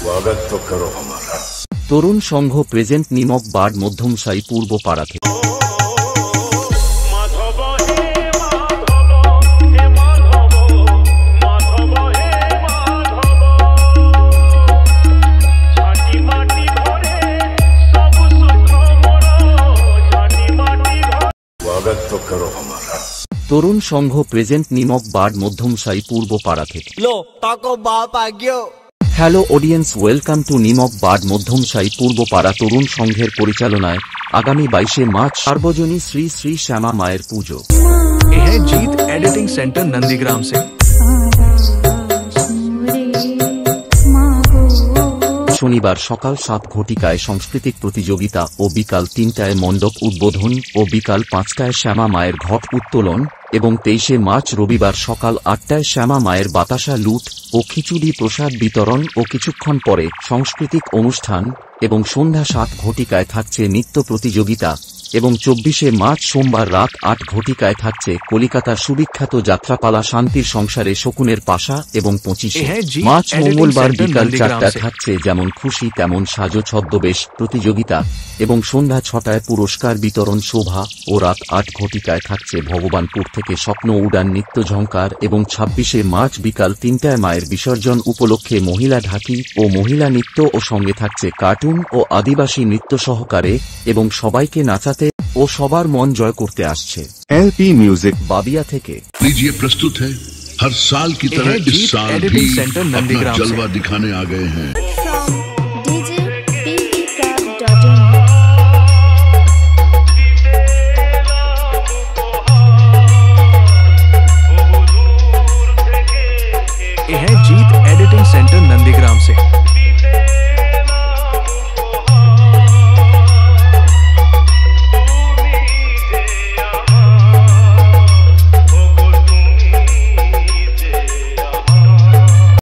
स्वागत तो करो हमारा। তরুণ সংঘ প্রেজেন্ট নিমক বাড় মধ্যমসাই পূর্ব পাড়া থেকে। स्वागत तो करो हमारा। তরুণ সংঘ প্রেজেন্ট নিমক বাড় মধ্যমসাই পূর্ব পাড়া থেকে। लो ताको बाप आ गयो। হ্যালো অডিয়েন্স, ওয়েলকাম টু নিমক বাড় মধ্যমসাই পূর্ব পাড়া তরুণ সংঘের পরিচালনায় আগামী 22 মার্চ সার্বজনীন শ্রী শ্রী শ্যামা মায়ের পুজো। ये है जीत एडिटिंग सेंटर नंदीग्राम से। শনিবার সকাল 7 ঘটিকায় সাংস্কৃতিক প্রতিযোগিতা ও বিকাল 3টায় মণ্ডপ উদ্বোধন ও বিকাল 5টায় শ্যামা মায়ের ঘট উত্তোলন এবং 23 মার্চ রবিবার সকাল 8টায় শ্যামা মায়ের বাতাসা লুট ও খিচুড়ি প্রসাদ বিতরণ ও কিছুক্ষণ পরে সাংস্কৃতিক অনুষ্ঠান এবং সন্ধ্যা 7 ঘটিকায় থাকছে নৃত্য প্রতিযোগিতা এবং 24 মার্চ সোমবার রাত 8 ঘটিকায় থাকছে কলিকাতার সুবিখ্যাত যাত্রাপালা শান্তির সংসারে শকুনের পাশা এবং 25 মার্চ মঙ্গলবার বিকাল 4টায় থাকছে যেমন খুশি তেমন সাজো ছদ্মবেশ প্রতিযোগিতা এবং সন্ধ্যা 6টায় পুরস্কার বিতরণ শোভা ও রাত 8 ঘটিকায় থাকছে ভগবানপুর থেকে স্বপ্ন উড়ান নৃত্য ঝঙ্কার এবং 26 মার্চ বিকাল 3টায় মায়ের বিসর্জন উপলক্ষে মহিলা ঢাকি ও মহিলা নৃত্য ও সঙ্গে থাকছে কার্টুন ও আদিবাসী নৃত্য সহকারে এবং সবাইকে নাচাতে ও সবার মন জয় করতে আসছে এলপি মিউজিক বাবিয়া থেকে। लीजिए प्रस्तुत है हर साल की तरह इस साल भी अपना जलवा दिखाने आ गए हैं। ये है जीत एडिटिंग सेंटर नंदीग्राम से।